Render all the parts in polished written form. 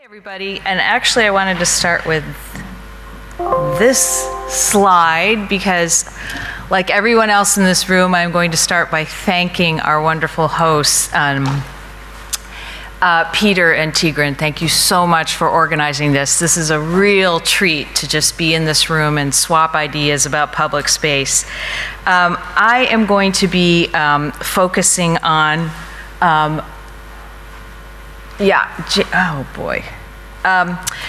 Everybody, and actually I wanted to start with this slide because, like everyone else in this room, I'm going to start by thanking our wonderful hosts, Peter and Tigran. Thank you so much for organizing this. This is a real treat to just be in this room and swap ideas about public space. I am going to be focusing on oh boy.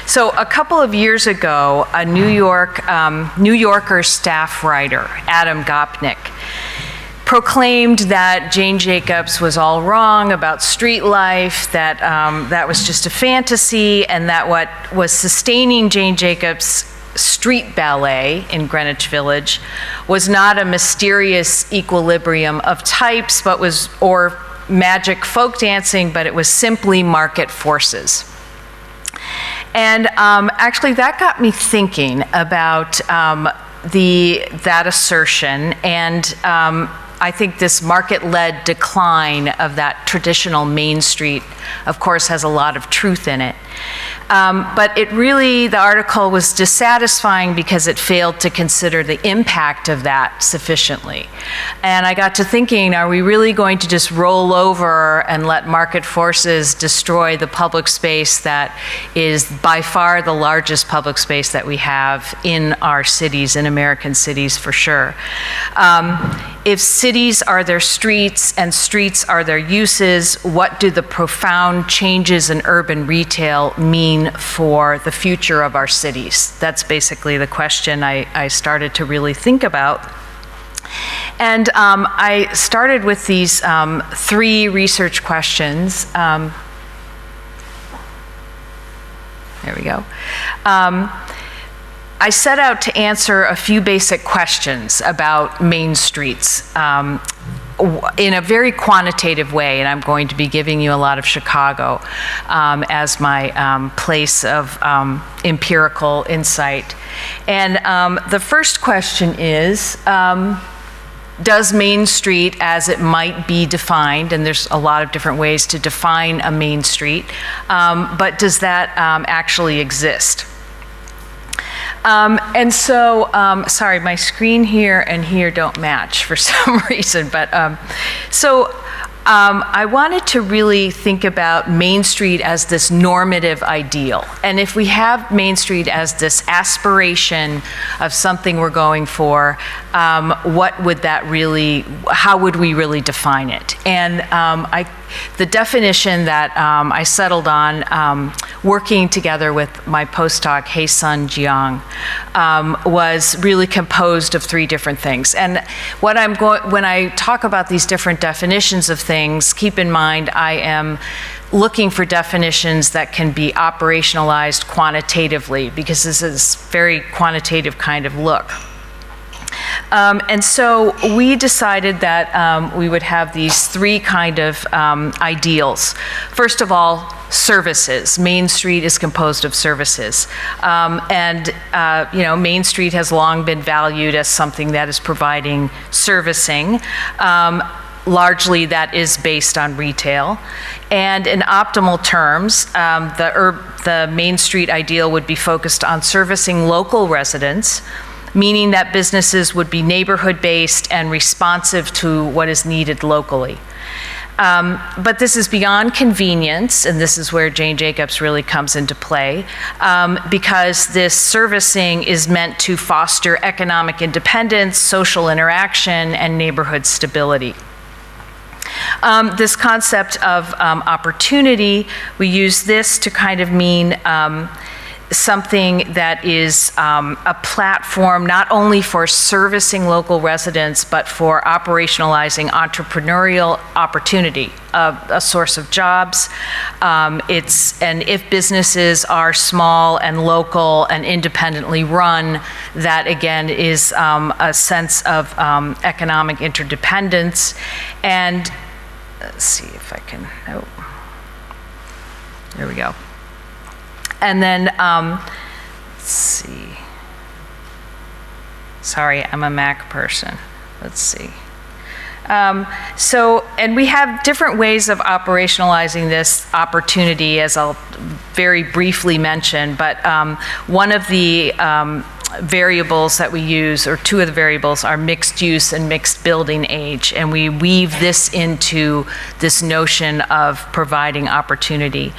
So a couple of years ago, a New Yorker staff writer, Adam Gopnik, proclaimed that Jane Jacobs was all wrong about street life, that that was just a fantasy, and that what was sustaining Jane Jacobs' street ballet in Greenwich Village was not a mysterious equilibrium of types, or magic folk dancing, but it was simply market forces. And actually that got me thinking about that assertion, and I think this market-led decline of that traditional Main Street, of course, has a lot of truth in it. But the article was dissatisfying because it failed to consider the impact of that sufficiently. And I got to thinking, are we really going to just roll over and let market forces destroy the public space that is by far the largest public space that we have in our cities, in American cities for sure? If cities are their streets and streets are their uses, what do the profound changes in urban retail mean for the future of our cities? That's basically the question I started to really think about. And I started with these three research questions. There we go. I set out to answer a few basic questions about main streets in a very quantitative way, and I'm going to be giving you a lot of Chicago as my place of empirical insight. And the first question is, does Main Street, as it might be defined, and there's a lot of different ways to define a Main Street, but does that actually exist? And so, sorry, my screen here and here don't match for some reason, but I wanted to really think about Main Street as this normative ideal. And if we have Main Street as this aspiration of something we're going for, what would that really, how would we really define it? And the definition that I settled on, working together with my postdoc, Hae-Sun Jeong, was really composed of three different things. And when I talk about these different definitions of things, keep in mind I am looking for definitions that can be operationalized quantitatively, because this is a very quantitative kind of look. And so we decided that we would have these three kind of ideals. First of all, services. Main Street is composed of services. Main Street has long been valued as something that is providing servicing. Largely that is based on retail. And in optimal terms, the Main Street ideal would be focused on servicing local residents, meaning that businesses would be neighborhood-based and responsive to what is needed locally. But this is beyond convenience, and this is where Jane Jacobs really comes into play, because this servicing is meant to foster economic independence, social interaction, and neighborhood stability. This concept of opportunity, we use this to kind of mean something that is a platform not only for servicing local residents, but for operationalizing entrepreneurial opportunity, a source of jobs. And if businesses are small and local and independently run, that again is a sense of economic interdependence. And let's see if I can, there we go. And then, let's see. Sorry, I'm a Mac person. Let's see. And we have different ways of operationalizing this opportunity, as I'll very briefly mention, but one of the variables that we use, or two of the variables, are mixed use and mixed building age, and we weave this into this notion of providing opportunity.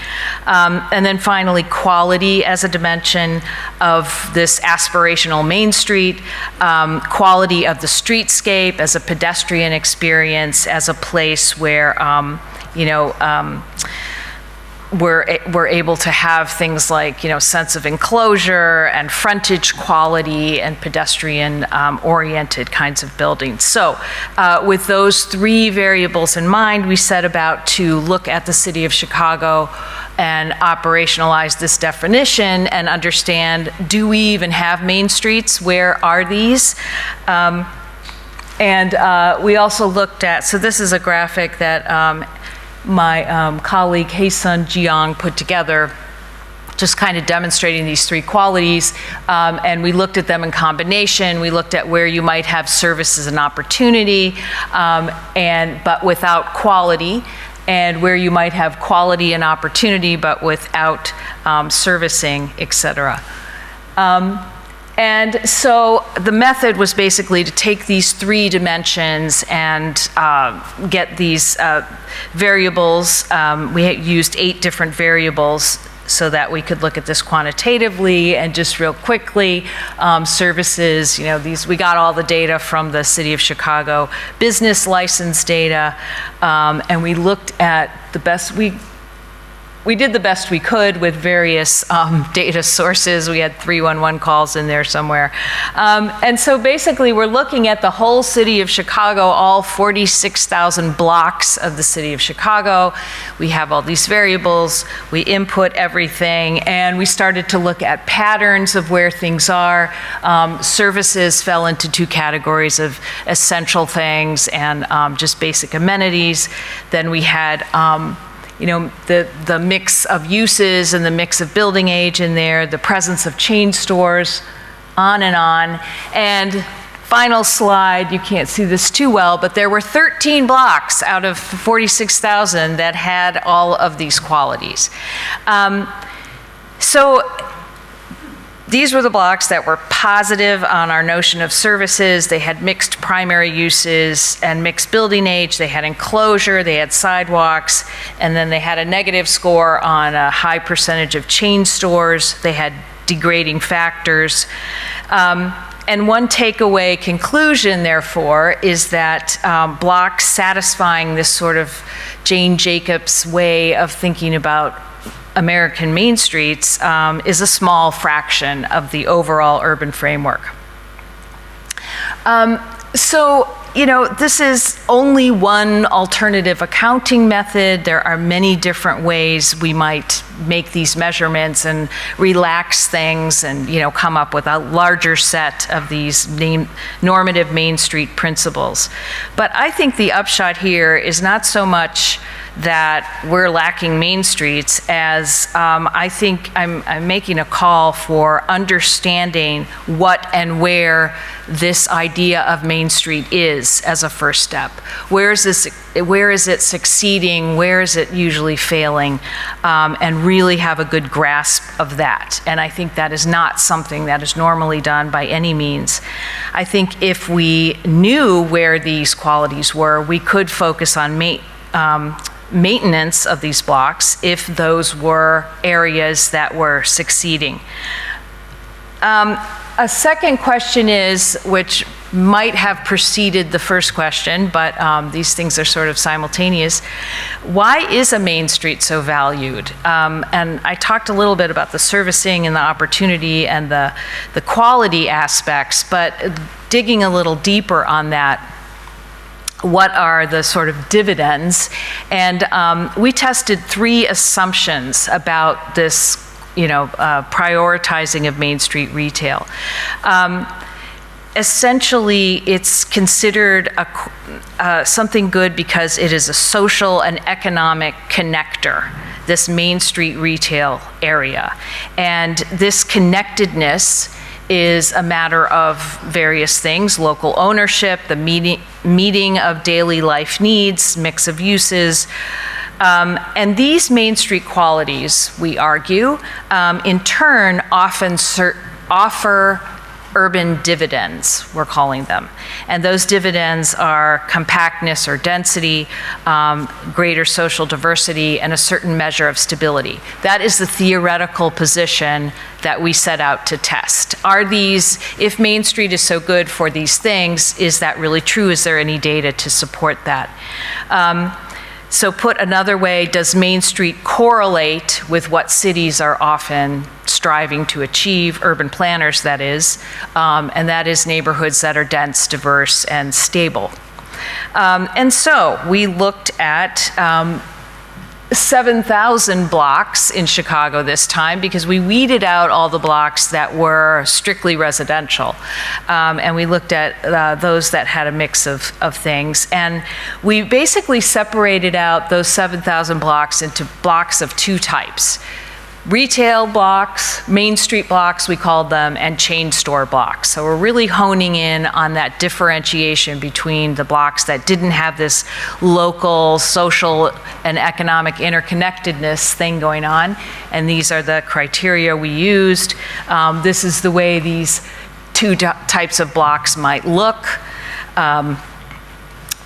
And then finally, quality as a dimension of this aspirational Main Street, quality of the streetscape as a pedestrian experience, as a place where, we're able to have things like, sense of enclosure and frontage quality and pedestrian oriented kinds of buildings. So with those three variables in mind, we set about to look at the city of Chicago and operationalize this definition and understand, do we even have main streets? Where are these? And we also looked at, so this is a graphic that my colleague Hae-Sun Jeong put together, just kind of demonstrating these three qualities, and we looked at them in combination. We looked at where you might have services and opportunity, but without quality, and where you might have quality and opportunity but without servicing, et cetera. And so the method was basically to take these three dimensions and get these variables. We used 8 different variables so that we could look at this quantitatively. And just real quickly, services, we got all the data from the City of Chicago business license data, and we looked at the best, we did the best we could with various data sources. We had 311 calls in there somewhere. And so basically we're looking at the whole city of Chicago, all 46,000 blocks of the city of Chicago. We have all these variables, we input everything, and we started to look at patterns of where things are. Services fell into 2 categories of essential things and just basic amenities. Then we had the mix of uses and the mix of building age in there, the presence of chain stores, on and on. And final slide, you can't see this too well, but there were 13 blocks out of 46,000 that had all of these qualities. So these were the blocks that were positive on our notion of services. They had mixed primary uses and mixed building age. They had enclosure, they had sidewalks, and then they had a negative score on a high percentage of chain stores. They had degrading factors. And one takeaway conclusion, therefore, is that blocks satisfying this sort of Jane Jacobs way of thinking about American main streets is a small fraction of the overall urban framework. This is only one alternative accounting method. There are many different ways we might make these measurements and relax things and, come up with a larger set of these normative Main Street principles. But I think the upshot here is not so much that we're lacking main streets as I think I'm making a call for understanding what and where this idea of Main Street is as a first step. Where is it succeeding? Where is it usually failing? And really have a good grasp of that. And I think that is not something that is normally done by any means. I think if we knew where these qualities were, we could focus on maintenance of these blocks if those were areas that were succeeding. A second question is, which might have preceded the first question, but these things are sort of simultaneous. Why is a main street so valued? And I talked a little bit about the servicing and the opportunity and the quality aspects, but digging a little deeper on that, what are the sort of dividends? And we tested 3 assumptions about this prioritizing of Main Street retail. Essentially, it's considered something good because it is a social and economic connector, this Main Street retail area. And this connectedness is a matter of various things: local ownership, the meeting of daily life needs, mix of uses. And these Main Street qualities, we argue, in turn often offer urban dividends, we're calling them. And those dividends are compactness or density, greater social diversity, and a certain measure of stability. That is the theoretical position that we set out to test. Are these, if Main Street is so good for these things, is that really true? Is there any data to support that? So put another way, does Main Street correlate with what cities are often striving to achieve, urban planners that is, and that is neighborhoods that are dense, diverse, and stable. And so we looked at 7,000 blocks in Chicago this time because we weeded out all the blocks that were strictly residential. And we looked at those that had a mix of things. And we basically separated out those 7,000 blocks into blocks of two types. Retail blocks, Main Street blocks we called them, and chain store blocks. So we're really honing in on that differentiation between the blocks that didn't have this local, social, and economic interconnectedness thing going on. And these are the criteria we used. This is the way these two types of blocks might look.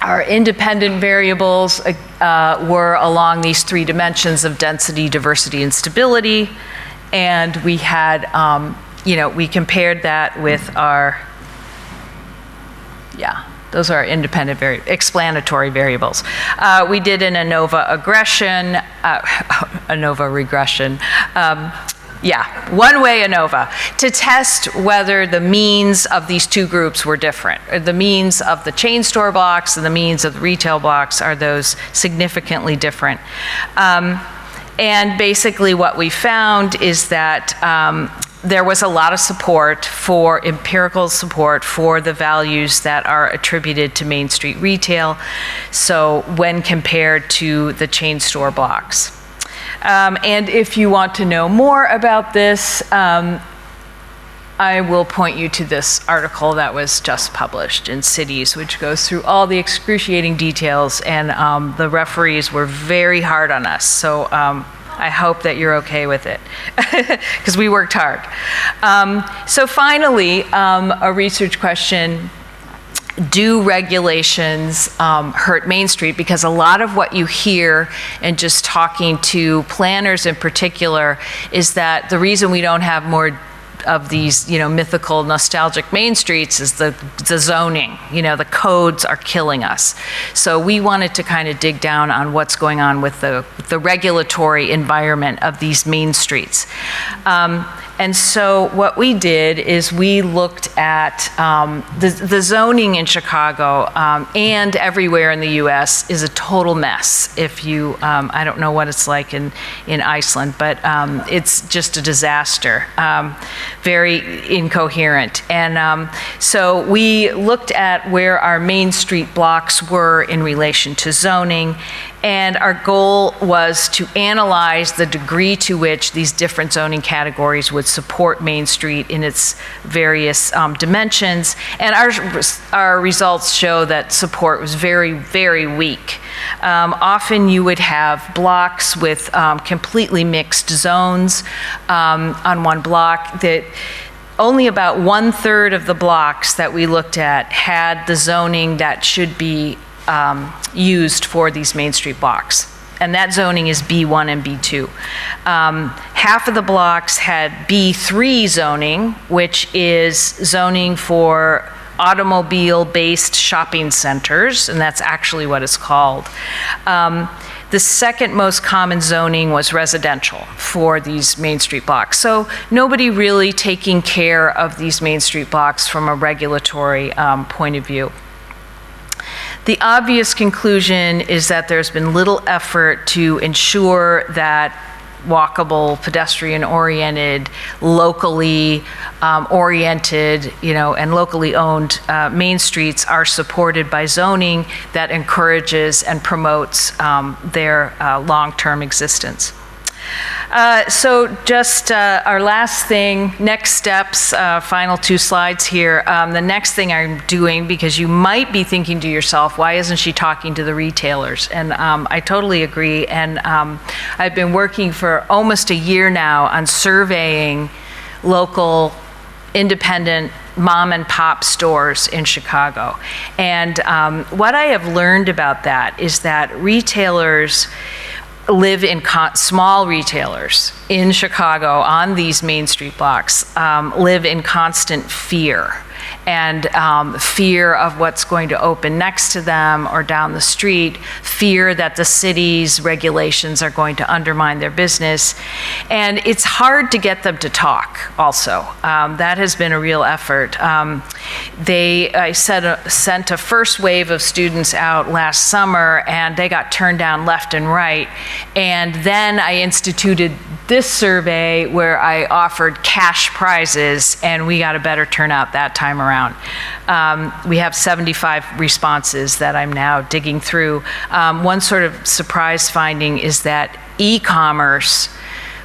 Our independent variables were along these three dimensions of density, diversity, and stability. And we had, we compared that with our, those are our independent explanatory variables. We did an ANOVA regression. One-way ANOVA to test whether the means of these two groups were different. The means of the chain store blocks and the means of the retail blocks, are those significantly different? And basically what we found is that there was a lot of empirical support for the values that are attributed to Main Street retail, so when compared to the chain store blocks. And if you want to know more about this, I will point you to this article that was just published in Cities, which goes through all the excruciating details, and the referees were very hard on us. So I hope that you're okay with it, because we worked hard. So finally, a research question. Do regulations hurt Main Street? Because a lot of what you hear in just talking to planners in particular is that the reason we don't have more of these, mythical, nostalgic Main Streets is the zoning. The codes are killing us. So we wanted to kind of dig down on what's going on with the regulatory environment of these Main Streets. And so what we did is we looked at the zoning in Chicago and everywhere in the US is a total mess. If you, I don't know what it's like in Iceland, but it's just a disaster, very incoherent. And so we looked at where our Main Street blocks were in relation to zoning. And our goal was to analyze the degree to which these different zoning categories would support Main Street in its various dimensions. And our results show that support was very, very weak. Often you would have blocks with completely mixed zones on one block. That only about 1/3 of the blocks that we looked at had the zoning that should be used for these Main Street blocks. And that zoning is B1 and B2. Half of the blocks had B3 zoning, which is zoning for automobile-based shopping centers, and that's actually what it's called. The second most common zoning was residential for these Main Street blocks. So nobody really taking care of these Main Street blocks from a regulatory point of view. The obvious conclusion is that there's been little effort to ensure that walkable, pedestrian-oriented, locally oriented, and locally owned Main Streets are supported by zoning that encourages and promotes their long-term existence. So just our last thing, next steps, final 2 slides here. The next thing I'm doing, because you might be thinking to yourself, why isn't she talking to the retailers? And I totally agree. And I've been working for almost a year now on surveying local independent mom and pop stores in Chicago. And what I have learned about that is that retailers live in, small retailers in Chicago on these Main Street blocks live in constant fear. And fear of what's going to open next to them or down the street, fear that the city's regulations are going to undermine their business. And it's hard to get them to talk also. That has been a real effort. I sent a first wave of students out last summer, and they got turned down left and right. And then I instituted this survey where I offered cash prizes, and we got a better turnout that time around. We have 75 responses that I'm now digging through. One sort of surprise finding is that e-commerce,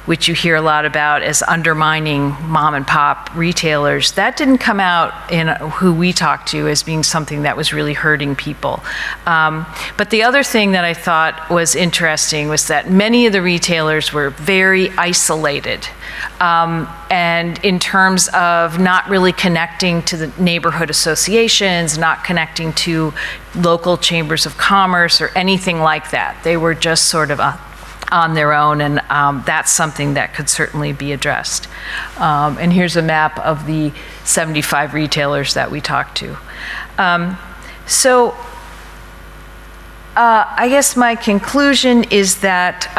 which you hear a lot about as undermining mom and pop retailers, that didn't come out in who we talked to as being something that was really hurting people. But the other thing that I thought was interesting was that many of the retailers were very isolated. And in terms of not really connecting to the neighborhood associations, not connecting to local chambers of commerce or anything like that. They were just sort of on their own, and that's something that could certainly be addressed. And here's a map of the 75 retailers that we talked to. So I guess my conclusion is that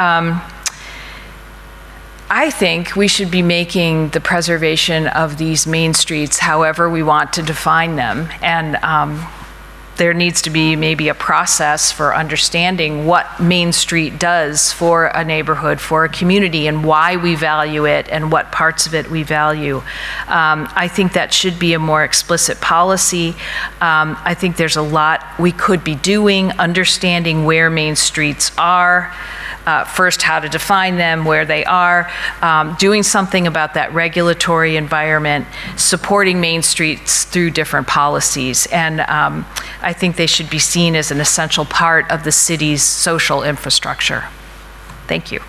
I think we should be making the preservation of these main streets however we want to define them. And there needs to be maybe a process for understanding what Main Street does for a neighborhood, for a community, and why we value it and what parts of it we value. I think that should be a more explicit policy. I think there's a lot we could be doing, understanding where Main Streets are, first how to define them, where they are, doing something about that regulatory environment, supporting Main Streets through different policies. And I think they should be seen as an essential part of the city's social infrastructure. Thank you.